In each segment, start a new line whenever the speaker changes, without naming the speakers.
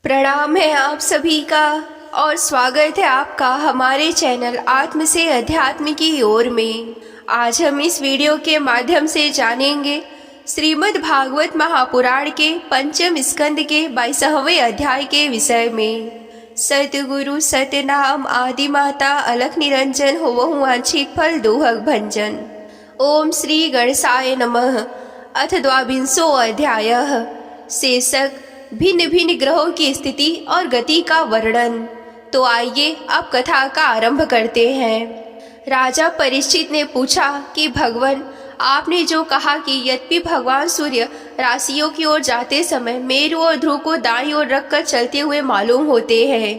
प्रणाम है आप सभी का और स्वागत है आपका हमारे चैनल आत्म से अध्यात्म की ओर में। आज हम इस वीडियो के माध्यम से जानेंगे श्रीमद् भागवत महापुराण के पंचम स्कंद के 22वें अध्याय के विषय में। सतगुरु सतनाम आदि माता अलख निरंजन होवहु वांछित फल दोहक भंजन। ओम श्री गणेशाय नमः। अथ द्वाविंशो अध्यायः। शीर्षक भिन्न भिन्न ग्रहों की स्थिति और गति का वर्णन। तो आइए अब कथा का आरंभ करते हैं। राजा परीक्षित ने पूछा कि भगवान, आपने जो कहा कि यद्यपि भगवान सूर्य राशियों की ओर जाते समय मेरु और ध्रुव को दाईं ओर रखकर चलते हुए मालूम होते हैं,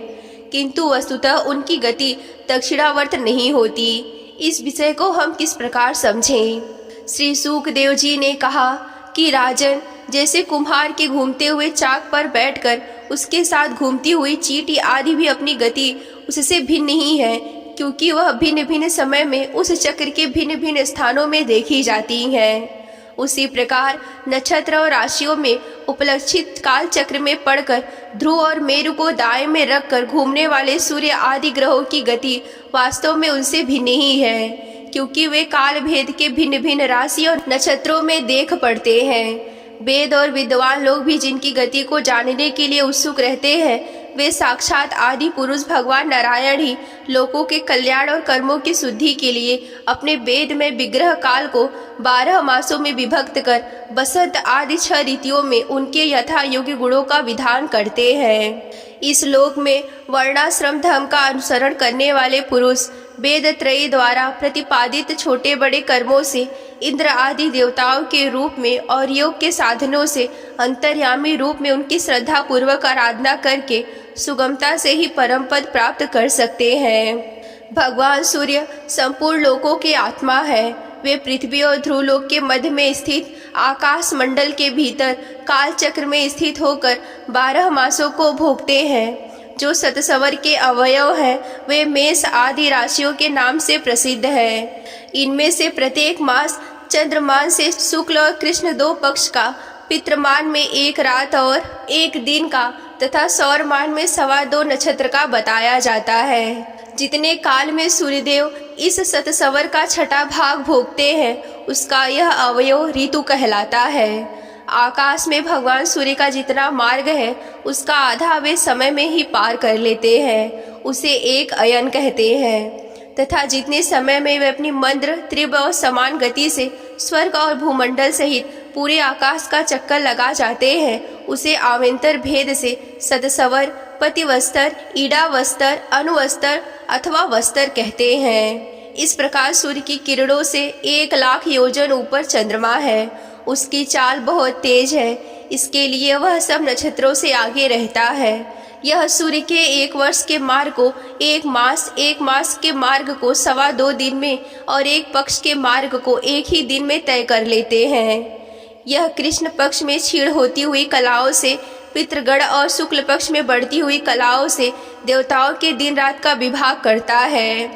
किंतु वस्तुतः उनकी गति दक्षिणावर्त नहीं होती, इस विषय को हम किस प्रकार समझें? श्री सुखदेव जी ने कहा कि राजन, जैसे कुम्हार के घूमते हुए चाक पर बैठकर उसके साथ घूमती हुई चींटी आदि भी अपनी गति उससे भिन्न नहीं है, क्योंकि वह भिन्न भिन्न समय में उस चक्र के भिन्न भिन्न स्थानों में देखी जाती हैं। उसी प्रकार नक्षत्र और राशियों में उपलक्षित काल चक्र में पड़कर ध्रुव और मेरु को दाएं में रखकर घूमने वाले सूर्य आदि ग्रहों की गति वास्तव में उनसे भिन्न ही है, क्योंकि वे काल भेद के भिन्न भिन्न राशि और नक्षत्रों में देख पड़ते हैं। वेद और विद्वान लोग भी जिनकी गति को जानने के लिए उत्सुक रहते हैं, वे साक्षात आदि पुरुष भगवान नारायण ही लोगों के कल्याण और कर्मों की शुद्धि के लिए अपने वेद में विग्रह काल को 12 मासों में विभक्त कर बसंत आदि 6 ऋतुओं में उनके यथा योग्य गुणों का विधान करते हैं। इस लोक में वर्णाश्रम धर्म का अनुसरण करने वाले पुरुष वेद त्रयी द्वारा प्रतिपादित छोटे बड़े कर्मों से इंद्र आदि देवताओं के रूप में और योग के साधनों से अंतर्यामी रूप में उनकी श्रद्धा पूर्वक आराधना करके सुगमता से ही परम पद प्राप्त कर सकते हैं। भगवान सूर्य संपूर्ण लोकों के आत्मा है। वे पृथ्वी और ध्रुव लोक के मध्य में स्थित आकाश मंडल के भीतर काल चक्र में स्थित होकर 12 मासों को भोगते हैं। जो सतसवर के अवयव हैं, वे मेष आदि राशियों के नाम से प्रसिद्ध है। इनमें से प्रत्येक मास चंद्रमान से शुक्ल और कृष्ण 2 पक्ष का, पितृमान में 1 रात और 1 दिन का तथा सौरमान में 2.25 नक्षत्र का बताया जाता है। जितने काल में सूर्यदेव इस सतसवर का 6ठा भाग भोगते हैं, उसका यह अवयव ऋतु कहलाता है। आकाश में भगवान सूर्य का जितना मार्ग है, उसका आधा वे समय में ही पार कर लेते हैं, उसे एक अयन कहते हैं। तथा जितने समय में वे अपनी मंद्र तीव्र और समान गति से स्वर्ग और भूमंडल सहित पूरे आकाश का चक्कर लगा जाते हैं, उसे आव्यंतर भेद से सतसवर, पतिवस्तर, ईडावस्तर, अनुवस्तर अथवा वस्तर कहते हैं। इस प्रकार सूर्य की किरणों से 1 लाख योजन ऊपर चंद्रमा है। उसकी चाल बहुत तेज है, इसके लिए वह सब नक्षत्रों से आगे रहता है। यह सूर्य के 1 वर्ष के मार्ग को 1 मास के मार्ग को 2.25 दिन में और 1 पक्ष के मार्ग को 1 ही दिन में तय कर लेते हैं। यह कृष्ण पक्ष में क्षीण होती हुई कलाओं से पितृगण और शुक्ल पक्ष में बढ़ती हुई कलाओं से देवताओं के दिन रात का विभाग करता है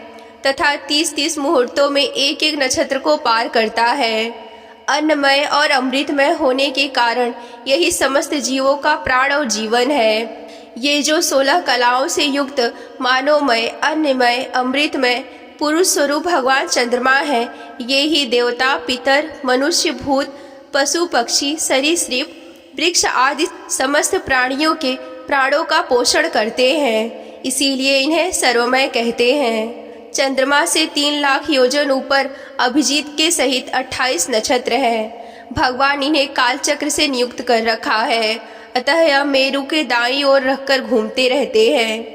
तथा 30-30 मुहूर्तों में 1-1 नक्षत्र को पार करता है। अन्नमय और अमृतमय होने के कारण यही समस्त जीवों का प्राण और जीवन है। ये जो 16 कलाओं से युक्त मानवमय, अन्नमय, अमृतमय पुरुष स्वरूप भगवान चंद्रमा है, ये ही देवता, पितर, मनुष्य, भूत, पशु, पक्षी, सरीसृप, वृक्ष आदि समस्त प्राणियों के प्राणों का पोषण करते हैं, इसीलिए इन्हें सर्वमय कहते हैं। चंद्रमा से 3 लाख योजन ऊपर अभिजीत के सहित 28 नक्षत्र हैं। भगवान इन्हें कालचक्र से नियुक्त कर रखा है, अतः यह मेरु के दाईं ओर रखकर घूमते रहते हैं।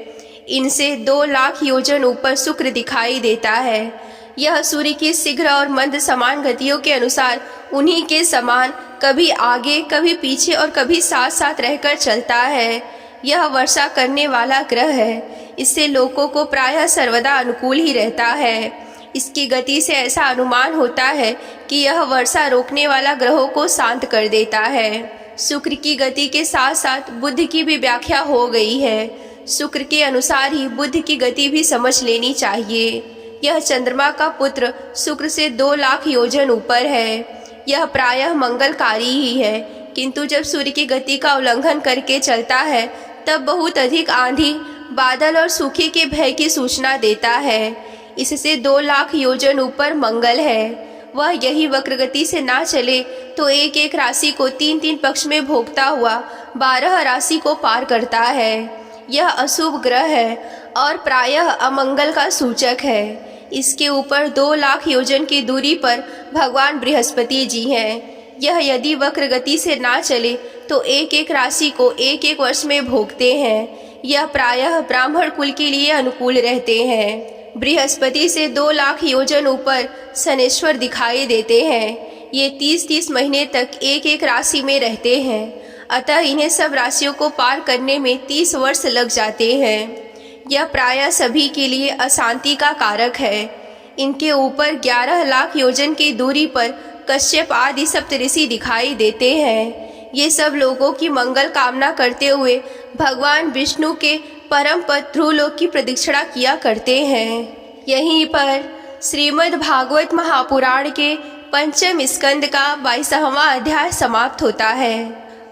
इनसे 2 लाख योजन ऊपर शुक्र दिखाई देता है। यह सूर्य की शीघ्र और मंद समान गतियों के अनुसार उन्हीं के समान कभी आगे, कभी पीछे और कभी साथ साथ रहकर चलता है। यह वर्षा करने वाला ग्रह है, इससे लोगों को प्रायः सर्वदा अनुकूल ही रहता है। इसकी गति से ऐसा अनुमान होता है कि यह वर्षा रोकने वाला ग्रहों को शांत कर देता है। शुक्र की गति के साथ साथ बुध की भी व्याख्या हो गई है। शुक्र के अनुसार ही बुध की गति भी समझ लेनी चाहिए। यह चंद्रमा का पुत्र शुक्र से 2 लाख योजन ऊपर है। यह प्रायः मंगलकारी ही है, किंतु जब सूर्य की गति का उल्लंघन करके चलता है तब बहुत अधिक आंधी, बादल और सूखे के भय की सूचना देता है। इससे 2 लाख योजन ऊपर मंगल है। वह यही वक्रगति से ना चले तो एक एक राशि को 3-3 पक्ष में भोगता हुआ 12 राशि को पार करता है। यह अशुभ ग्रह है और प्रायः अमंगल का सूचक है। इसके ऊपर 2 लाख योजन की दूरी पर भगवान बृहस्पति जी हैं। यह यदि वक्र गति से ना चले तो एक एक राशि को एक एक वर्ष में भोगते हैं। यह प्रायः ब्राह्मण कुल के लिए अनुकूल रहते हैं। बृहस्पति से 2 लाख योजन ऊपर शनेश्वर दिखाई देते हैं। ये 30-30 महीने तक एक एक राशि में रहते हैं, अतः इन्हें सब राशियों को पार करने में 30 वर्ष लग जाते हैं। यह प्रायः सभी के लिए अशांति का कारक है। इनके ऊपर 11 लाख योजन की दूरी पर कश्यप आदि सप्तऋषि दिखाई देते हैं। ये सब लोगों की मंगल कामना करते हुए भगवान विष्णु के परम पद ध्रुवलोक की प्रदक्षिणा किया करते हैं। यहीं पर श्रीमद् भागवत महापुराण के 5वें स्कंद का 22वां अध्याय समाप्त होता है।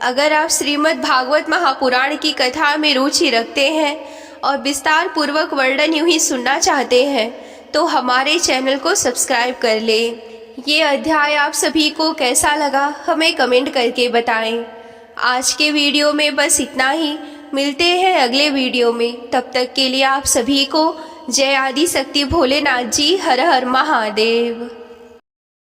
अगर आप श्रीमद् भागवत महापुराण की कथा में रुचि रखते हैं और विस्तार पूर्वक वर्णन यूं ही सुनना चाहते हैं तो हमारे चैनल को सब्सक्राइब कर लें। ये अध्याय आप सभी को कैसा लगा हमें कमेंट करके बताएं। आज के वीडियो में बस इतना ही। मिलते हैं अगले वीडियो में। तब तक के लिए आप सभी को जय आदि शक्ति भोलेनाथ जी। हर हर महादेव।